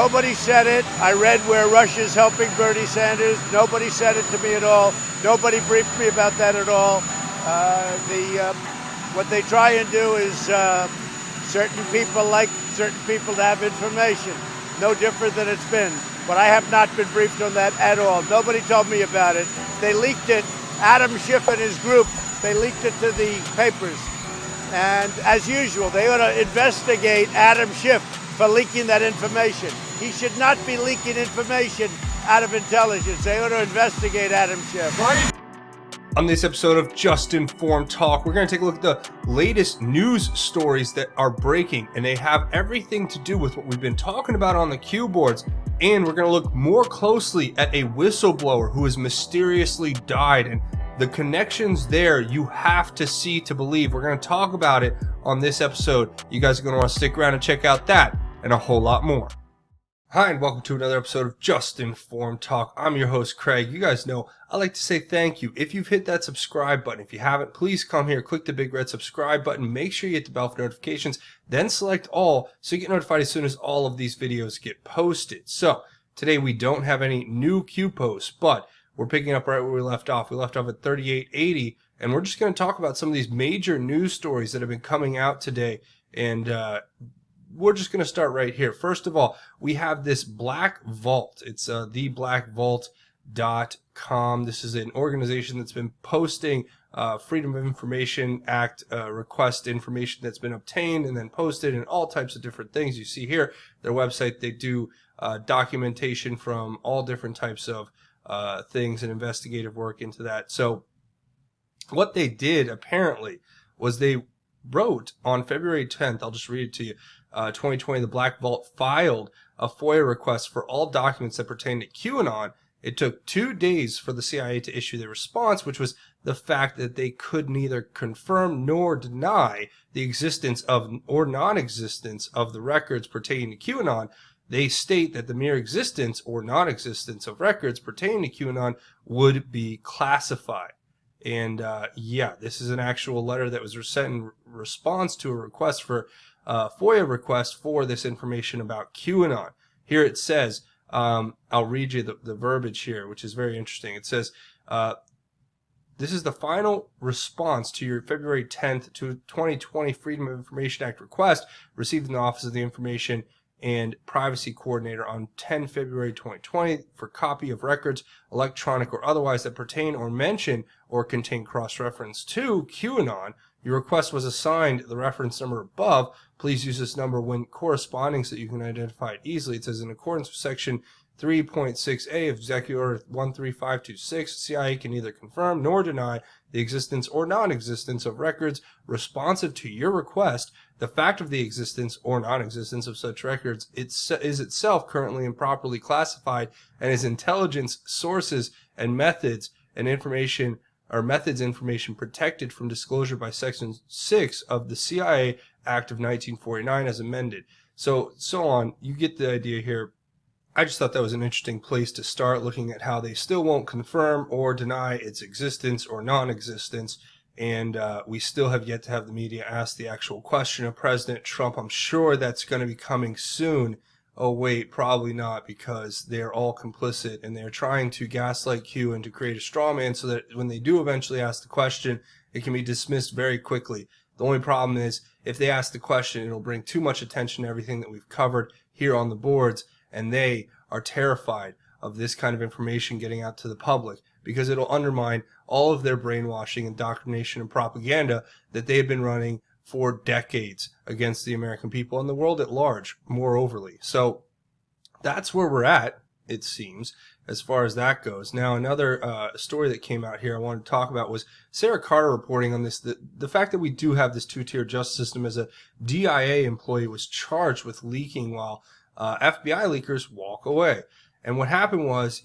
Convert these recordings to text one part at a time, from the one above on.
Nobody said it. I read where Russia's helping Bernie Sanders. Nobody said it to me at all. Nobody briefed me about that at all. What they try and do is certain people like certain people to have information. No different than it's been. But I have not been briefed on that at all. Nobody told me about it. They leaked it. Adam Schiff and his group, they leaked it to the papers. And as usual, they ought to investigate Adam Schiff for leaking that information. He should not be leaking information out of intelligence. They ought to investigate Adam Schiff. On this episode of Just Informed Talk, we're going to take a look at the latest news stories that are breaking, and they have everything to do with what we've been talking about on the Q boards. And we're going to look more closely at a whistleblower who has mysteriously died, and the connections there you have to see to believe. We're going to talk about it on this episode. You guys are going to want to stick around and check out that and a whole lot more. Hi, and welcome to another episode of Just Informed Talk. I'm your host, Craig. You guys know I like to say thank you. If you've hit that subscribe button, if you haven't, please come here, click the big red subscribe button, make sure you hit the bell for notifications, then select all so you get notified as soon as all of these videos get posted. So, today we don't have any new Q posts, but we're picking up right where we left off. We left off at 3880, and we're just going to talk about some of these major news stories that have been coming out today, and we're just going to start right here. First of all, we have this Black Vault. It's theblackvault.com. This is an organization that's been posting Freedom of Information Act request information that's been obtained and then posted and all types of different things. You see here, their website, they do documentation from all different types of things and investigative work into that. So what they did apparently was they wrote on February 10th, I'll just read it to you, 2020, the Black Vault filed a FOIA request for all documents that pertain to QAnon. It took 2 days for the CIA to issue their response, which was the fact that they could neither confirm nor deny the existence of or non-existence of the records pertaining to QAnon. They state that the mere existence or non-existence of records pertaining to QAnon would be classified. And yeah, this is an actual letter that was sent in response to a request for FOIA request for this information about QAnon. Here it says, I'll read you the verbiage here, which is very interesting. It says, this is the final response to your February 10th to 2020 Freedom of Information Act request received in the Office of the Information and Privacy Coordinator on 10 February 2020 for copy of records, electronic or otherwise, that pertain or mention or contain cross-reference to QAnon. Your request was assigned the reference number above. Please use this number when corresponding so that you can identify it easily. It says, in accordance with Section 3.6a of Executive Order 13526, CIA can neither confirm nor deny the existence or non-existence of records responsive to your request. The fact of the existence or non-existence of such records is itself currently improperly classified, and is intelligence sources and methods and information protected from disclosure by Section 6 of the CIA Act of 1949 as amended. So on. You get the idea here. I just thought that was an interesting place to start, looking at how they still won't confirm or deny its existence or non-existence. And we still have yet to have the media ask the actual question of President Trump. I'm sure that's going to be coming soon. Oh, wait, probably not, because they're all complicit and they're trying to gaslight Q and to create a straw man so that when they do eventually ask the question, it can be dismissed very quickly. The only problem is if they ask the question, it'll bring too much attention to everything that we've covered here on the boards, and they are terrified of this kind of information getting out to the public because it'll undermine all of their brainwashing, indoctrination, and propaganda that they have been running for decades against the American people and the world at large, more overly. So that's where we're at, it seems, as far as that goes. Now, another story that came out here I wanted to talk about was Sarah Carter reporting on this. The fact that we do have this two-tier justice system, as a DIA employee was charged with leaking while FBI leakers walk away. And what happened was,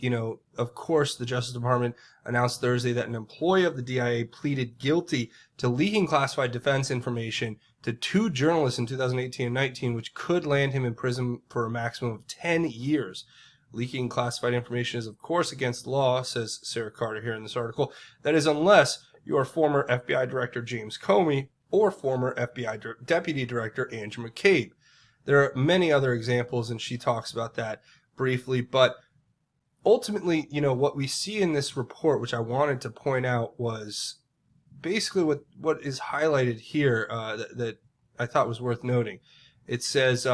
of course, the Justice Department announced Thursday that an employee of the DIA pleaded guilty to leaking classified defense information to 2 journalists in 2018 and 19, which could land him in prison for a maximum of 10 years. Leaking classified information is, of course, against the law, says Sarah Carter here in this article. That is, unless you are former FBI Director James Comey or former FBI Deputy Director Andrew McCabe. There are many other examples, and she talks about that briefly. But ultimately, what we see in this report, which I wanted to point out, was basically what is highlighted here that I thought was worth noting. It says,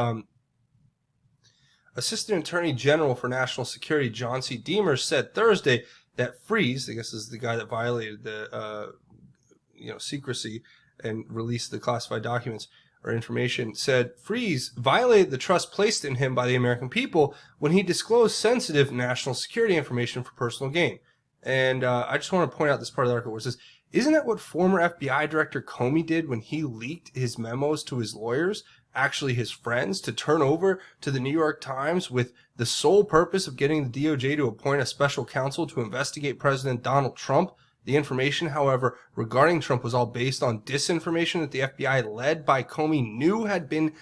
Assistant Attorney General for National Security John C. Deemer said Thursday that Freeze, I guess is the guy that violated the secrecy and released the classified documents or information, said Freeze violated the trust placed in him by the American people when he disclosed sensitive national security information for personal gain. And I just want to point out this part of the article where it says, isn't that what former FBI Director Comey did when he leaked his memos to his lawyers, actually his friends, to turn over to the New York Times with the sole purpose of getting the DOJ to appoint a special counsel to investigate President Donald Trump? The information, however, regarding Trump was all based on disinformation that the FBI, led by Comey, knew had been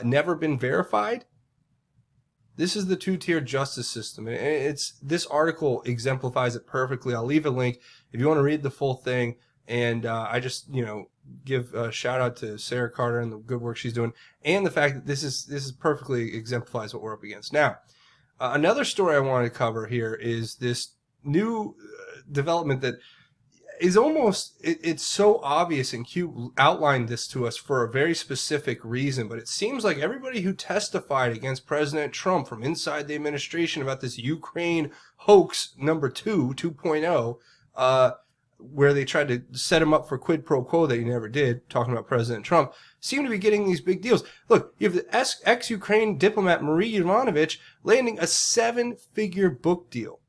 never been verified. This is the two-tiered justice system, and this article exemplifies it perfectly. I'll leave a link if you want to read the full thing. And I just give a shout out to Sarah Carter and the good work she's doing, and the fact that this is perfectly exemplifies what we're up against. Now, another story I want to cover here is this new development that is almost, it's so obvious, and Q outlined this to us for a very specific reason, but it seems like everybody who testified against President Trump from inside the administration about this Ukraine hoax number 2.0, where they tried to set him up for quid pro quo that he never did, talking about President Trump, seem to be getting these big deals. Look, you have the ex-Ukraine diplomat Marie Yovanovitch landing a 7-figure book deal.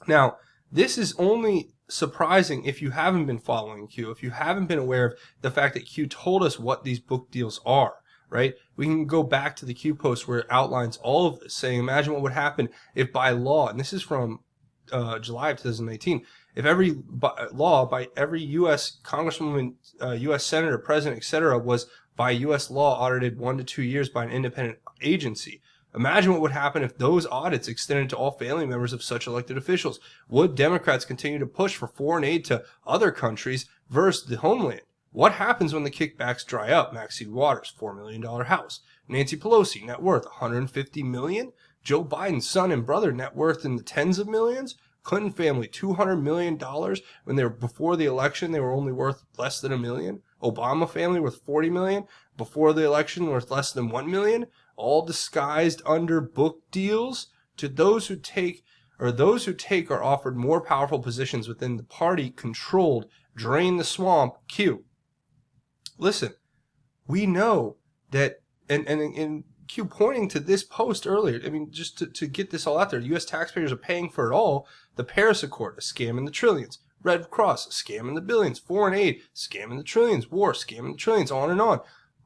Now, this is only surprising if you haven't been following Q, if you haven't been aware of the fact that Q told us what these book deals are, right? We can go back to the Q post where it outlines all of this, saying, imagine what would happen if by law, and this is from July of 2018, if every law by every U.S. congresswoman, U.S. senator, president, etc., was by U.S. law audited 1 to 2 years by an independent agency. Imagine what would happen if those audits extended to all family members of such elected officials. Would Democrats continue to push for foreign aid to other countries versus the homeland? What happens when the kickbacks dry up? Maxine Waters, $4 million house. Nancy Pelosi, net worth $150 million. Joe Biden's son and brother, net worth in the tens of millions. Clinton family, $200 million when they were before the election, they were only worth less than $1 million. Obama family worth $40 million before the election, worth less than $1 million. All disguised under book deals. To those who take are offered more powerful positions within the party controlled, drain the swamp. Q. Listen, we know that, and Q pointing to this post earlier, I mean, just to get this all out there, U.S. taxpayers are paying for it all. The Paris Accord, a scam in the trillions. Red Cross, a scam in the billions. Foreign aid, scam in the trillions. War, scam in the trillions, on and on.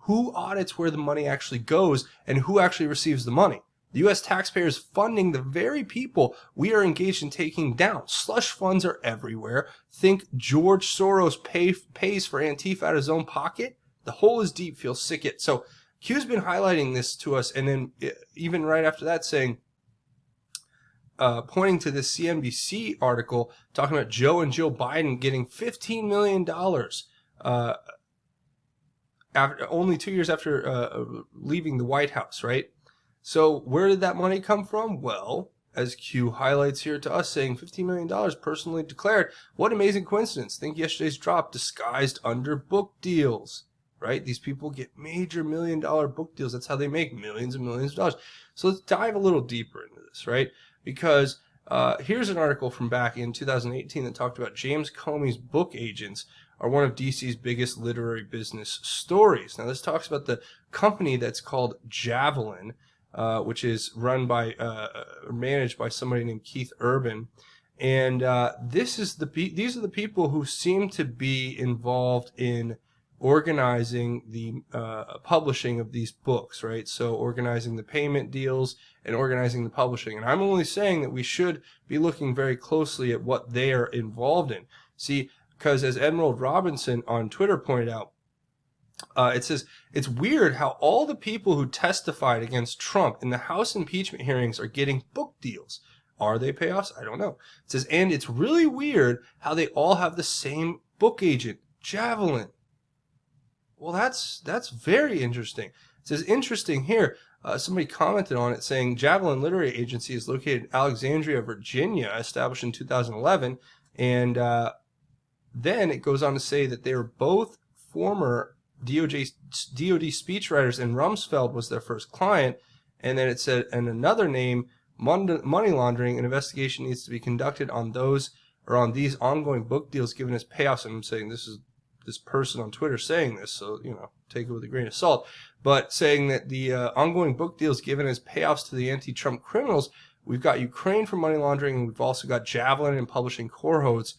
Who audits where the money actually goes and who actually receives the money? The U.S. taxpayers funding the very people we are engaged in taking down. Slush funds are everywhere. Think George Soros pays for Antifa out of his own pocket? The hole is deep, feels sick it. So Q's been highlighting this to us, and then even right after that saying, pointing to this CNBC article talking about Joe and Jill Biden getting $15 million only 2 years after leaving the White House, right? So where did that money come from? Well, as Q highlights here to us, saying $15 million personally declared. What amazing coincidence. Think yesterday's drop disguised under book deals, right? These people get major $1 million book deals. That's how they make millions and millions of dollars. So let's dive a little deeper into this, right? Because here's an article from back in 2018 that talked about James Comey's book agents are one of DC's biggest literary business stories. Now, this talks about the company that's called Javelin, which is run by, managed by somebody named Keith Urban. And these are the people who seem to be involved in organizing the publishing of these books, right? So organizing the payment deals and organizing the publishing. And I'm only saying that we should be looking very closely at what they are involved in. See, because as Emerald Robinson on Twitter pointed out, it says, it's weird how all the people who testified against Trump in the House impeachment hearings are getting book deals. Are they payoffs? I don't know. It says, and it's really weird how they all have the same book agent, Javelin. Well, that's very interesting. It says interesting here. Somebody commented on it saying Javelin Literary Agency is located in Alexandria, Virginia, established in 2011. And then it goes on to say that they were both former DOD speechwriters, and Rumsfeld was their first client. And then it said, and another name, money laundering, an investigation needs to be conducted on these ongoing book deals given as payoffs. And I'm saying this is this person on Twitter saying this, so, take it with a grain of salt, but saying that the ongoing book deals given as payoffs to the anti-Trump criminals, we've got Ukraine for money laundering, and we've also got Javelin and Publishing Cohorts,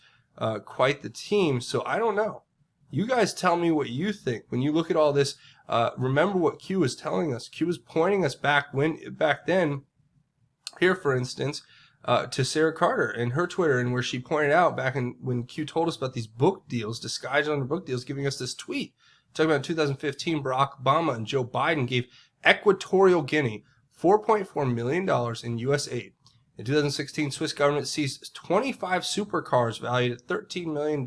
quite the team. So I don't know. You guys tell me what you think. When you look at all this, remember what Q was telling us. Q was pointing us back then, here for instance, to Sarah Carter and her Twitter, and where she pointed out back when Q told us about these book deals, disguised under book deals, giving us this tweet. Talking about 2015, Barack Obama and Joe Biden gave Equatorial Guinea $4.4 million in U.S. aid. In 2016, Swiss government seized 25 supercars valued at $13 million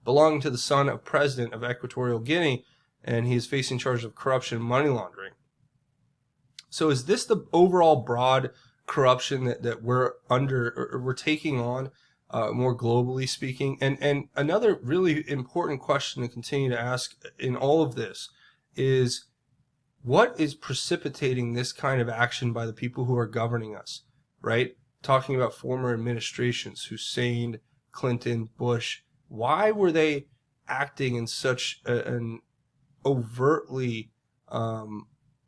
belonging to the son of President of Equatorial Guinea, and he is facing charges of corruption and money laundering. So is this the overall broad corruption that we're under, or we're taking on, more globally speaking? And another really important question to continue to ask in all of this is, what is precipitating this kind of action by the people who are governing us, right? Talking about former administrations, Hussein, Clinton, Bush. Why were they acting in such an overtly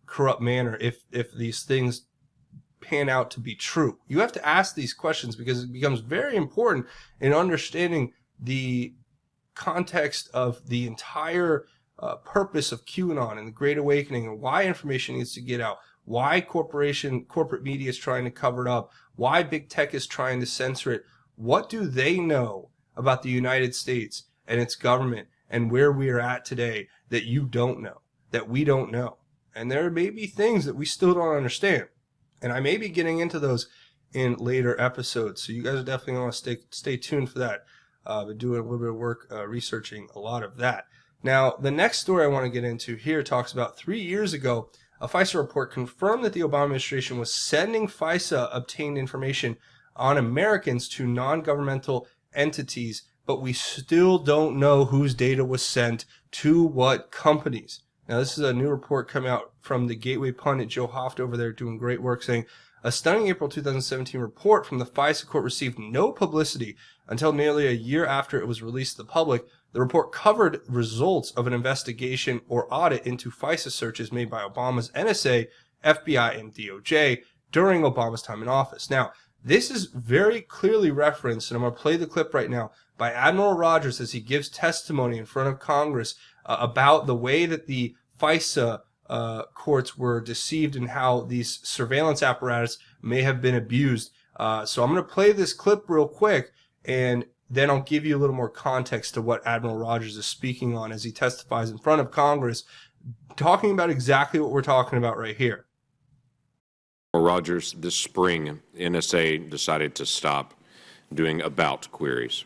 corrupt manner if these things pan out to be true? You have to ask these questions because it becomes very important in understanding the context of the entire purpose of QAnon and the Great Awakening, and why information needs to get out, why corporate media is trying to cover it up, why big tech is trying to censor it. What do they know about the United States and its government and where we are at today that you don't know, that we don't know? And there may be things that we still don't understand. And I may be getting into those in later episodes. So you guys are definitely going to stay tuned for that. Been doing a little bit of work researching a lot of that. Now, the next story I want to get into here talks about 3 years ago, a FISA report confirmed that the Obama administration was sending FISA obtained information on Americans to non-governmental entities, but we still don't know whose data was sent to what companies. Now, this is a new report coming out from the Gateway pundit Joe Hoft over there doing great work, saying a stunning April 2017 report from the FISA court received no publicity until nearly a year after it was released to the public. The report covered results of an investigation or audit into FISA searches made by Obama's NSA, FBI, and DOJ during Obama's time in office. Now, this is very clearly referenced, and I'm going to play the clip right now, by Admiral Rogers as he gives testimony in front of Congress about the way that the FISA courts were deceived and how these surveillance apparatus may have been abused. So I'm going to play this clip real quick, and then I'll give you a little more context to what Admiral Rogers is speaking on as he testifies in front of Congress, talking about exactly what we're talking about right here. Rogers, this spring, NSA decided to stop doing about queries.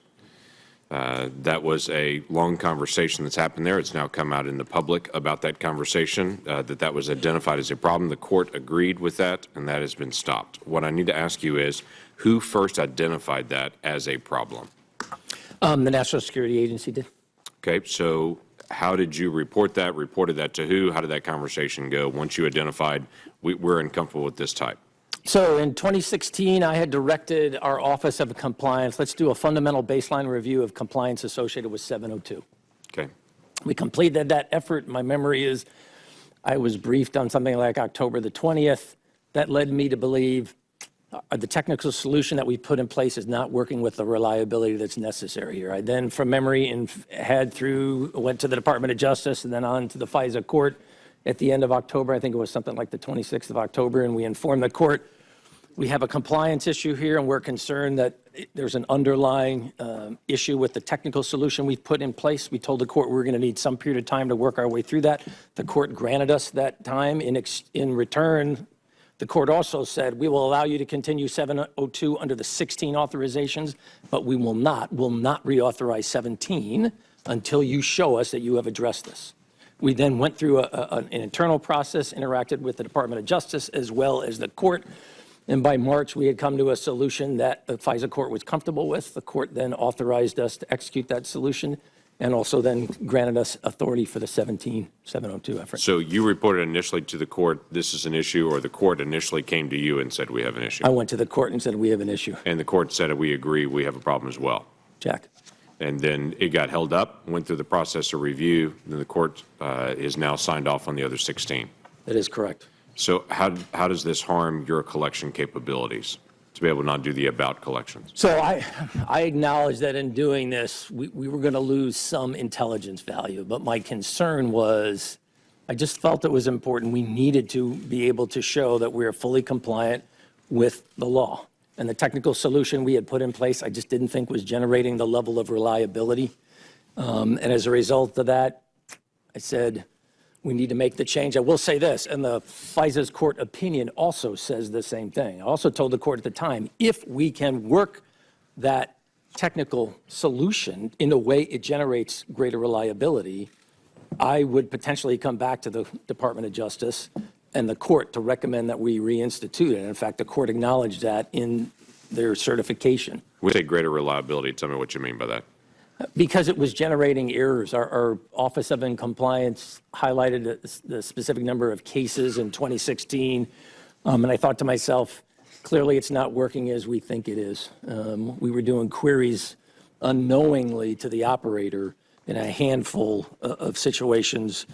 That was a long conversation that's happened there. It's now come out in the public about that conversation, that was identified as a problem. The court agreed with that, and that has been stopped. What I need to ask you is, who first identified that as a problem? The National Security Agency did. Okay, so how did you report that? Reported that to who? How did that conversation go once you identified we're uncomfortable with this type? So in 2016, I had directed our Office of Compliance, let's do a fundamental baseline review of compliance associated with 702. Okay. We completed that effort. My memory is I was briefed on something like October the 20th. That led me to believe the technical solution that we put in place is not working with the reliability that's necessary here. I then, from memory, went to the Department of Justice and then on to the FISA court at the end of October. I think it was something like the 26th of October, and we informed the court we have a compliance issue here, and we're concerned that there's an underlying issue with the technical solution we've put in place. We told the court we were going to need some period of time to work our way through that. The court granted us that time. In return, the court also said, we will allow you to continue 702 under the 16 authorizations, but we will not reauthorize 17 until you show us that you have addressed this. We then went through an internal process, interacted with the Department of Justice as well as the court. And by March, we had come to a solution that the FISA court was comfortable with. The court then authorized us to execute that solution and also then granted us authority for the 17702 effort. So you reported initially to the court, this is an issue, or the court initially came to you and said, we have an issue? I went to the court and said, we have an issue. And the court said, we agree, we have a problem as well. Jack. And then it got held up, went through the process of review, then the court is now signed off on the other 16. That is correct. So how does this harm your collection capabilities to be able to not do the about collections? So I acknowledge that in doing this, we were going to lose some intelligence value, but my concern was I just felt it was important. We needed to be able to show that we are fully compliant with the law. And the technical solution we had put in place, I just didn't think was generating the level of reliability. And as a result of that, I said, we need to make the change. I will say this, and the FISA's court opinion also says the same thing. I also told the court at the time, if we can work that technical solution in a way it generates greater reliability, I would potentially come back to the Department of Justice and the court to recommend that we reinstitute it. And in fact, the court acknowledged that in their certification. We say greater reliability. Tell me what you mean by that. Because it was generating errors. Our Office of Compliance highlighted the specific number of cases in 2016. And I thought to myself, clearly it's not working as we think it is. We were doing queries unknowingly to the operator in a handful of situations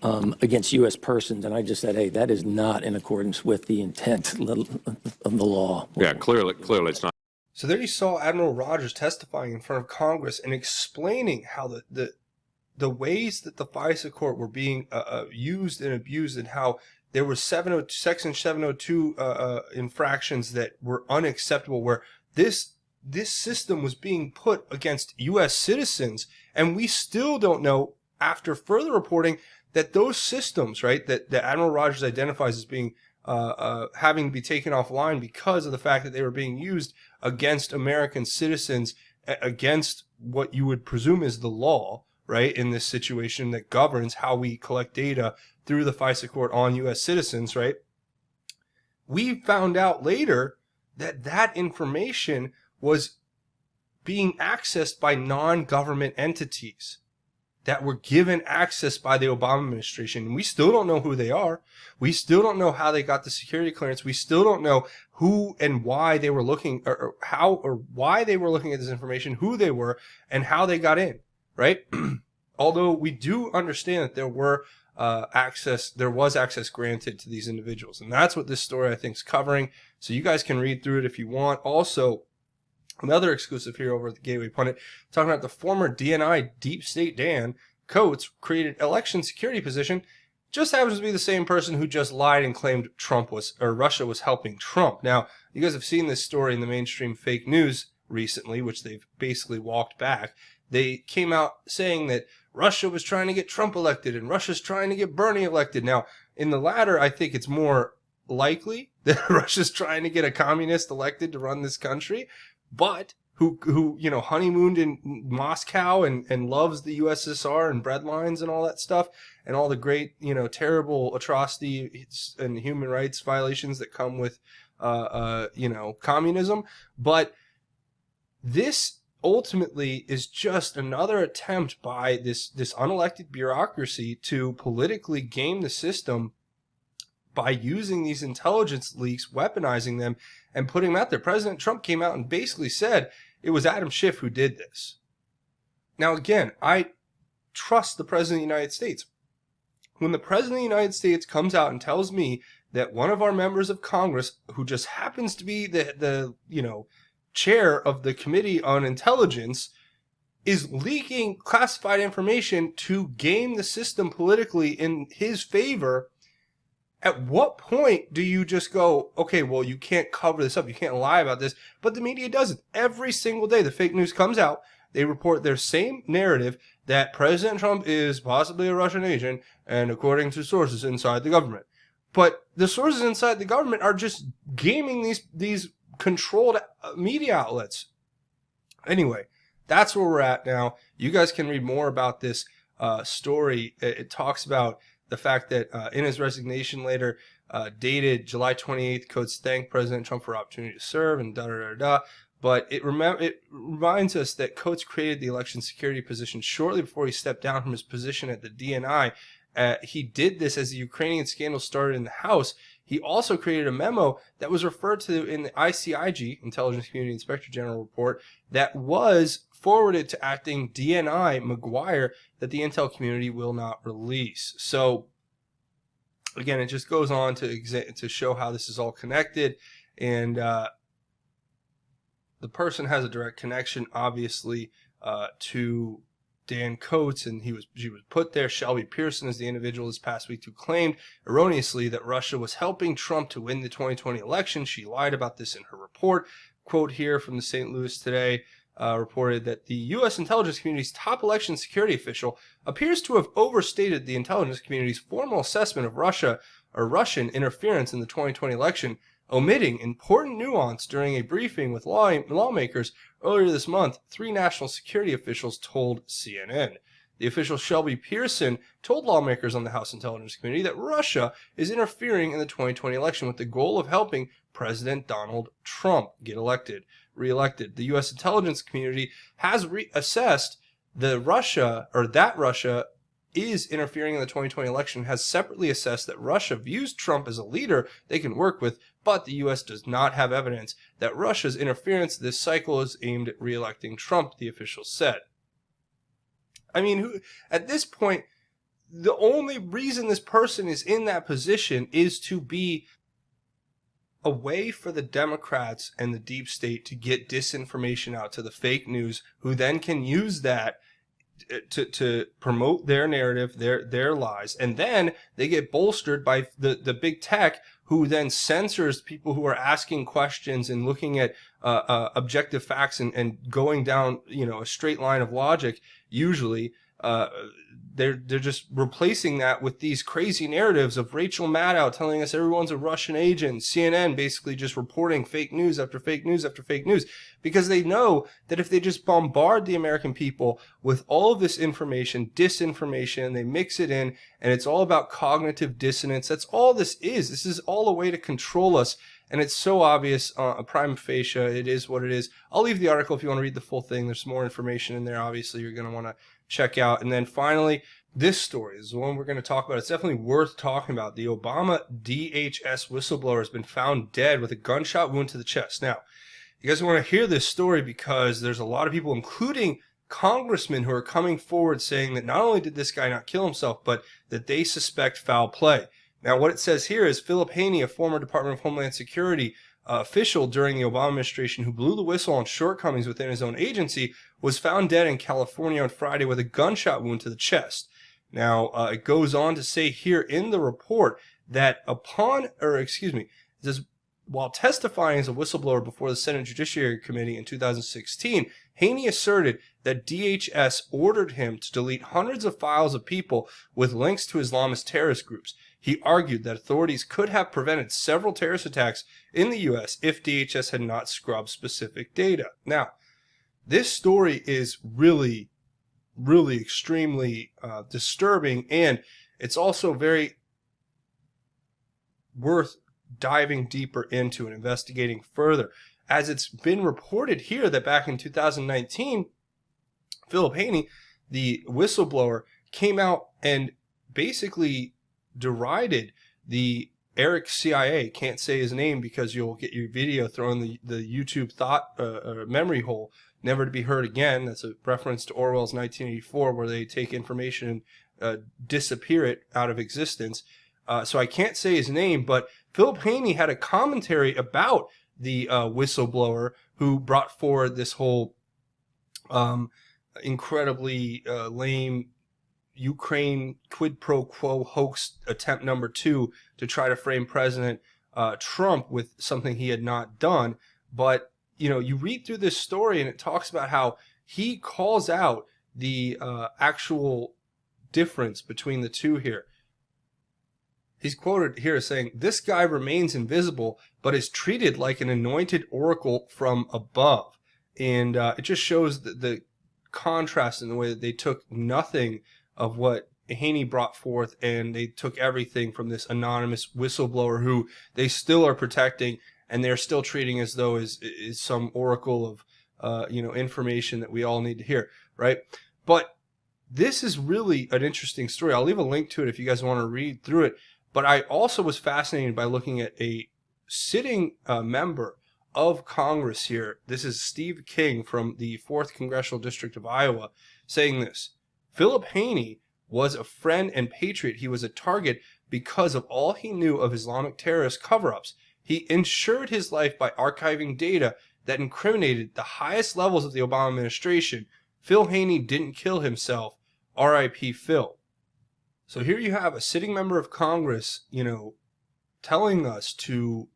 against U.S. persons. And I just said, hey, that is not in accordance with the intent of the law. Yeah, clearly it's not. So there you saw Admiral Rogers testifying in front of Congress and explaining how the ways that the FISA court were being used and abused, and how there were Section 702 infractions that were unacceptable, where this system was being put against U.S. citizens, and we still don't know, after further reporting, that those systems, right, that Admiral Rogers identifies as being having to be taken offline because of the fact that they were being used against American citizens, against what you would presume is the law, right, in this situation that governs how we collect data through the FISA court on U.S. citizens, right? We found out later that that information was being accessed by non-government entities that were given access by the Obama administration. We still don't know who they are. We still don't know how they got the security clearance. We still don't know who and why they were looking, or how or why they were looking at this information, who they were, and how they got in, right? Although we do understand that there was access granted to these individuals. And that's what this story, I think, is covering. So you guys can read through it if you want. Also, another exclusive here over at the Gateway Pundit, talking about the former DNI Deep State Dan Coates created election security position, just happens to be the same person who just lied and claimed Russia was helping Trump. Now, you guys have seen this story in the mainstream fake news recently, which they've basically walked back. They came out saying that Russia was trying to get Trump elected and Russia's trying to get Bernie elected. Now, in the latter, I think it's more likely that Russia's trying to get a communist elected to run this country, but who you know, honeymooned in Moscow and loves the USSR and breadlines and all that stuff and all the great, you know, terrible atrocities and human rights violations that come with you know, communism. But this ultimately is just another attempt by this unelected bureaucracy to politically game the system by using these intelligence leaks, weaponizing them, and putting them out there. President Trump came out and basically said it was Adam Schiff who did this. Now, again, I trust the President of the United States. When the President of the United States comes out and tells me that one of our members of Congress, who just happens to be the you know, chair of the Committee on Intelligence, is leaking classified information to game the system politically in his favor, at what point do you just go, okay, well, you can't cover this up, you can't lie about this, but the media does it. Every single day the fake news comes out, they report their same narrative that President Trump is possibly a Russian agent, and according to sources inside the government. But the sources inside the government are just gaming these controlled media outlets. Anyway, that's where we're at now. You guys can read more about this story. It talks about the fact that in his resignation letter, dated July 28th, Coates thanked President Trump for opportunity to serve and da-da-da-da. But it reminds us that Coates created the election security position shortly before he stepped down from his position at the DNI. He did this as the Ukrainian scandal started in the House. He also created a memo that was referred to in the ICIG, Intelligence Community Inspector General report, that was forwarded to acting DNI McGuire that the intel community will not release. So, again, it just goes on to show how this is all connected, and the person has a direct connection, obviously, to Dan Coates, and she was put there. Shelby Pearson is the individual this past week who claimed erroneously that Russia was helping Trump to win the 2020 election. She lied about this in her report. Quote here from the St. Louis Today reported that the U.S. intelligence community's top election security official appears to have overstated the intelligence community's formal assessment of Russia or Russian interference in the 2020 election, omitting important nuance during a briefing with lawmakers earlier this month, 3 national security officials told CNN. The official Shelby Pearson told lawmakers on the House Intelligence Committee that Russia is interfering in the 2020 election with the goal of helping President Donald Trump get reelected. The U.S. intelligence community has assessed that Russia is interfering in the 2020 election, has separately assessed that Russia views Trump as a leader they can work with, but the U.S. does not have evidence that Russia's interference this cycle is aimed at re-electing Trump, the official said. I mean, at this point, the only reason this person is in that position is to be a way for the Democrats and the deep state to get disinformation out to the fake news, who then can use that to promote their narrative, their lies, and then they get bolstered by the big tech, who then censors people who are asking questions and looking at objective facts and going down a straight line of logic. Usually, they're just replacing that with these crazy narratives of Rachel Maddow telling us everyone's a Russian agent, CNN basically just reporting fake news after fake news after fake news, because they know that if they just bombard the American people with all of this information, disinformation, they mix it in, and it's all about cognitive dissonance. That's all this is. This is all a way to control us, and it's so obvious, prima facie. It is what it is. I'll leave the article if you want to read the full thing. There's more information in there, obviously, you're going to want to check out. And then finally, this story is the one we're going to talk about. It's definitely worth talking about. The Obama DHS whistleblower has been found dead with a gunshot wound to the chest. Now, you guys want to hear this story because there's a lot of people, including congressmen, who are coming forward saying that not only did this guy not kill himself, but that they suspect foul play. Now, what it says here is Philip Haney, a former Department of Homeland Security official during the Obama administration who blew the whistle on shortcomings within his own agency, was found dead in California on Friday with a gunshot wound to the chest. Now, it goes on to say here in the report that while testifying as a whistleblower before the Senate Judiciary Committee in 2016, Haney asserted that DHS ordered him to delete hundreds of files of people with links to Islamist terrorist groups. He argued that authorities could have prevented several terrorist attacks in the U.S. if DHS had not scrubbed specific data. Now, this story is really, really extremely disturbing, and it's also very worth diving deeper into and investigating further, as it's been reported here that back in 2019, Philip Haney, the whistleblower, came out and basically derided the Eric CIA, can't say his name because you'll get your video thrown in the YouTube memory hole, never to be heard again. That's a reference to Orwell's 1984, where they take information and disappear it out of existence. So I can't say his name, but Philip Haney had a commentary about the whistleblower who brought forward this whole incredibly lame Ukraine quid pro quo hoax attempt number 2 to try to frame President Trump with something he had not done. But, you read through this story and it talks about how he calls out the actual difference between the two here. He's quoted here as saying, "This guy remains invisible, but is treated like an anointed oracle from above." And it just shows the contrast in the way that they took nothing of what Haney brought forth, and they took everything from this anonymous whistleblower who they still are protecting, and they're still treating as though is some oracle of information that we all need to hear, right? But this is really an interesting story. I'll leave a link to it if you guys want to read through it. But I also was fascinated by looking at a sitting member of Congress here. This is Steve King from the 4th Congressional District of Iowa saying this: Philip Haney was a friend and patriot. He was a target because of all he knew of Islamic terrorist cover-ups. He ensured his life by archiving data that incriminated the highest levels of the Obama administration. Phil Haney didn't kill himself. R.I.P. Phil. So here you have a sitting member of Congress, telling us to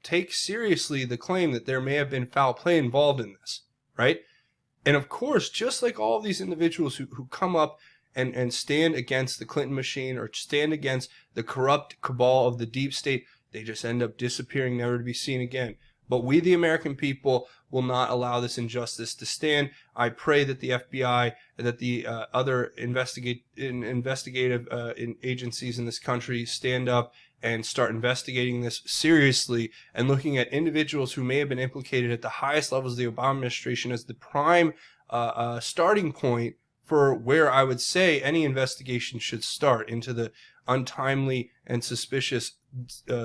take seriously the claim that there may have been foul play involved in this, right? And of course, just like all of these individuals who come up and stand against the Clinton machine or stand against the corrupt cabal of the deep state, they just end up disappearing, never to be seen again. But we, the American people, will not allow this injustice to stand. I pray that the FBI and that the other investigative agencies in this country stand up and start investigating this seriously and looking at individuals who may have been implicated at the highest levels of the Obama administration as the prime starting point for where I would say any investigation should start into the untimely and suspicious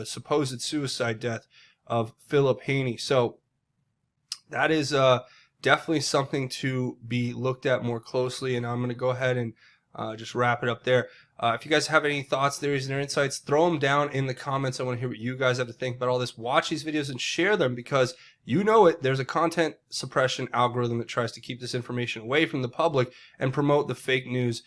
supposed suicide death of Philip Haney. So that is definitely something to be looked at more closely, and I'm going to go ahead and just wrap it up there. If you guys have any thoughts, theories, and insights, throw them down in the comments. I want to hear what you guys have to think about all this. Watch these videos and share them, because you know it, there's a content suppression algorithm that tries to keep this information away from the public and promote the fake news,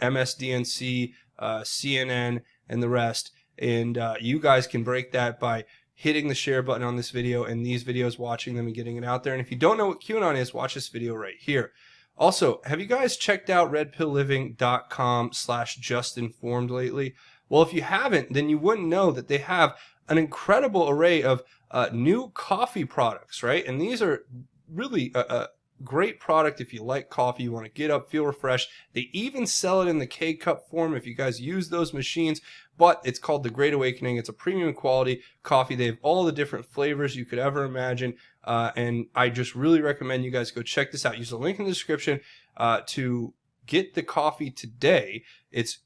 MSDNC, CNN, and the rest. And you guys can break that by hitting the share button on this video and these videos, watching them and getting it out there. And if you don't know what QAnon is, watch this video right here. Also, have you guys checked out RedPillLiving.com/JUSTINFORMED lately? Well, if you haven't, then you wouldn't know that they have an incredible array of new coffee products, right? And these are really a great product if you like coffee, you want to get up, feel refreshed. They even sell it in the K-Cup form if you guys use those machines, but it's called the Great Awakening. It's a premium quality coffee. They have all the different flavors you could ever imagine, and I just really recommend you guys go check this out. Use the link in the description to get the coffee today. It's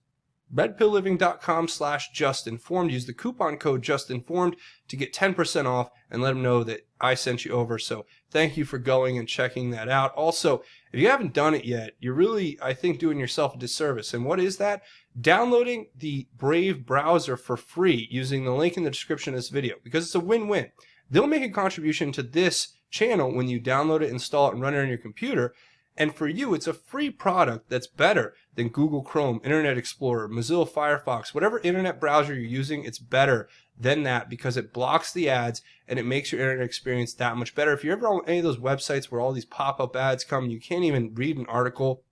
RedPillLiving.com/JustInformed. Use the coupon code JustInformed to get 10% off and let them know that I sent you over. So thank you for going and checking that out. Also, if you haven't done it yet, you're really, I think, doing yourself a disservice. And what is that? Downloading the Brave browser for free using the link in the description of this video, because it's a win-win. They'll make a contribution to this channel when you download it, install it, and run it on your computer. And for you, it's a free product that's better than Google Chrome, Internet Explorer, Mozilla Firefox, whatever internet browser you're using, it's better than that because it blocks the ads and it makes your internet experience that much better. If you're ever on any of those websites where all these pop-up ads come and you can't even read an article,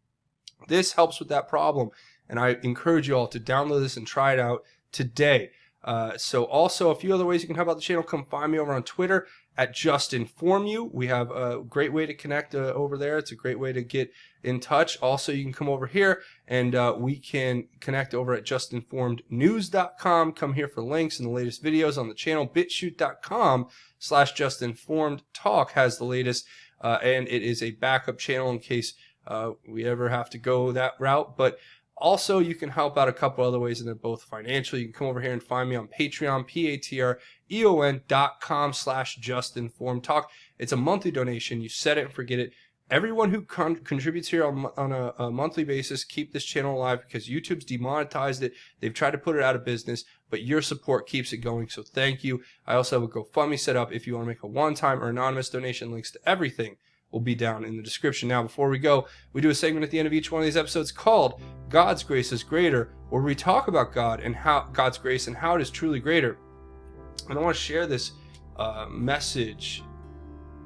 this helps with that problem. And I encourage you all to download this and try it out today. So also a few other ways you can help out the channel. Come find me over on Twitter at JustInformYou. We have a great way to connect over there. It's a great way to get in touch. Also, you can come over here and we can connect over at JustinformedNews.com. Come here for links and the latest videos on the channel. BitChute.com/JustInformedTalk has the latest, and it is a backup channel in case we ever have to go that route. But also, you can help out a couple other ways, and they're both financial. You can come over here and find me on Patreon, patreon.com/JustinformedTalk. It's a monthly donation. You set it and forget it. Everyone who contributes here on a monthly basis keep this channel alive, because YouTube's demonetized it. They've tried to put it out of business, but your support keeps it going, so thank you. I also have a GoFundMe set up if you want to make a one-time or anonymous donation. Links to everything will be down in the description. Now, before we go, we do a segment at the end of each one of these episodes called God's Grace is Greater, where we talk about God and how God's grace and how it is truly greater. And I want to share this message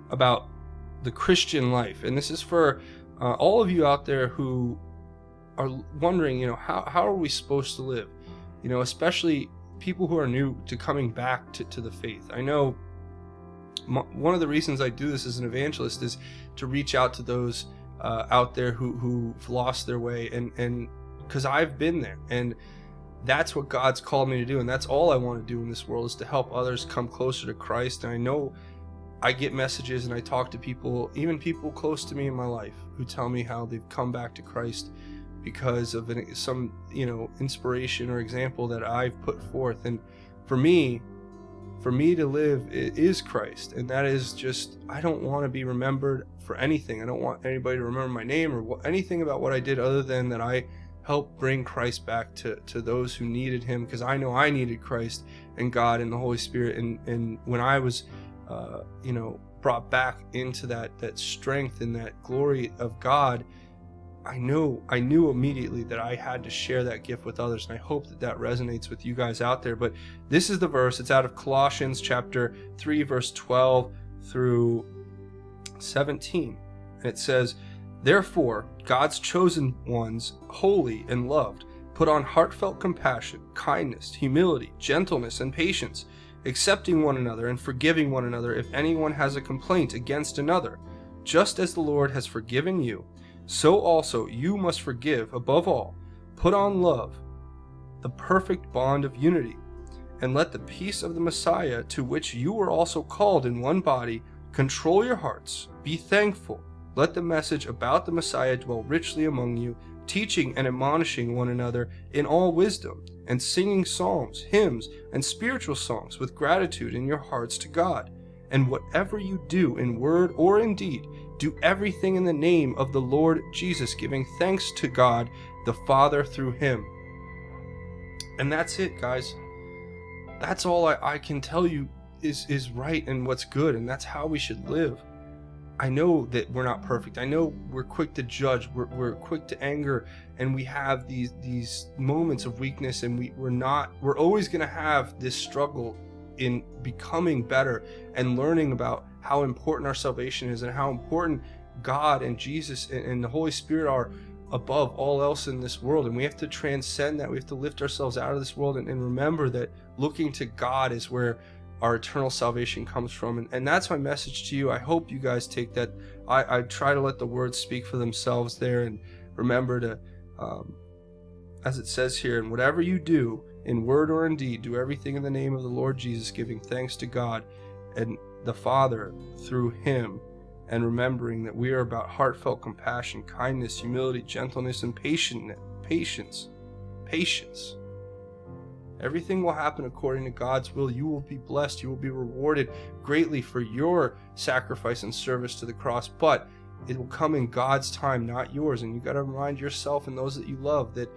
about the Christian life. And this is for all of you out there who are wondering, how are we supposed to live? Especially people who are new to coming back to the faith. I know one of the reasons I do this as an evangelist is to reach out to those out there who've lost their way and because I've been there, and that's what God's called me to do, and that's all I want to do in this world, is to help others come closer to Christ. And I know I get messages and I talk to people, even people close to me in my life, who tell me how they've come back to Christ because of some inspiration or example that I've put forth. And for me to live is Christ, and that is just, I don't want to be remembered for anything. I don't want anybody to remember my name or anything about what I did, other than that I helped bring Christ back to those who needed him, because I know I needed Christ and God and the Holy Spirit. And when I was brought back into that strength and that glory of God, I knew immediately that I had to share that gift with others, and I hope that resonates with you guys out there. But this is the verse. It's out of Colossians chapter 3, verse 12 through 17. And it says, "Therefore, God's chosen ones, holy and loved, put on heartfelt compassion, kindness, humility, gentleness, and patience, accepting one another and forgiving one another if anyone has a complaint against another. Just as the Lord has forgiven you, so also you must forgive. Above all, put on love, the perfect bond of unity, and let the peace of the Messiah, to which you were also called in one body, control your hearts. Be thankful. Let the message about the Messiah dwell richly among you, teaching and admonishing one another in all wisdom, and singing psalms, hymns, and spiritual songs with gratitude in your hearts to God. And whatever you do in word or in deed, do everything in the name of the Lord Jesus, giving thanks to God the Father through him." And that's it, guys. That's all I can tell you is right and what's good, and that's how we should live. I know that we're not perfect. I know we're quick to judge, we're quick to anger, and we have these moments of weakness, and we're always going to have this struggle in becoming better and learning about how important our salvation is and how important God and Jesus and the Holy Spirit are above all else in this world. And we have to transcend that. We have to lift ourselves out of this world and remember that looking to God is where our eternal salvation comes from. And that's my message to you. I hope you guys take that. I try to let the words speak for themselves there, and remember to, as it says here, and whatever you do in word or in deed, do everything in the name of the Lord Jesus, giving thanks to God and the Father through him, and remembering that we are about heartfelt compassion, kindness, humility, gentleness, and patience. Everything will happen according to God's will. You will be blessed. You will be rewarded greatly for your sacrifice and service to the cross, but it will come in God's time, not yours. And you got to remind yourself and those that you love that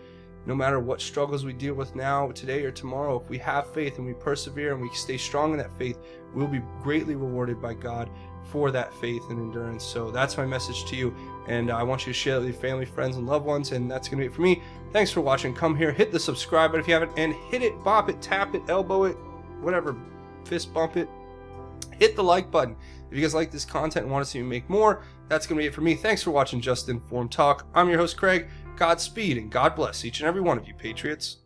no matter what struggles we deal with now, today, or tomorrow, if we have faith and we persevere and we stay strong in that faith, we'll be greatly rewarded by God for that faith and endurance. So that's my message to you, and I want you to share it with your family, friends, and loved ones. And that's going to be it for me. Thanks for watching. Come here, hit the subscribe button if you haven't, and hit it, bop it, tap it, elbow it, whatever, fist bump it. Hit the like button if you guys like this content and want to see me make more. That's going to be it for me. Thanks for watching Just Informed Talk. I'm your host, Craig. Godspeed and God bless each and every one of you, Patriots.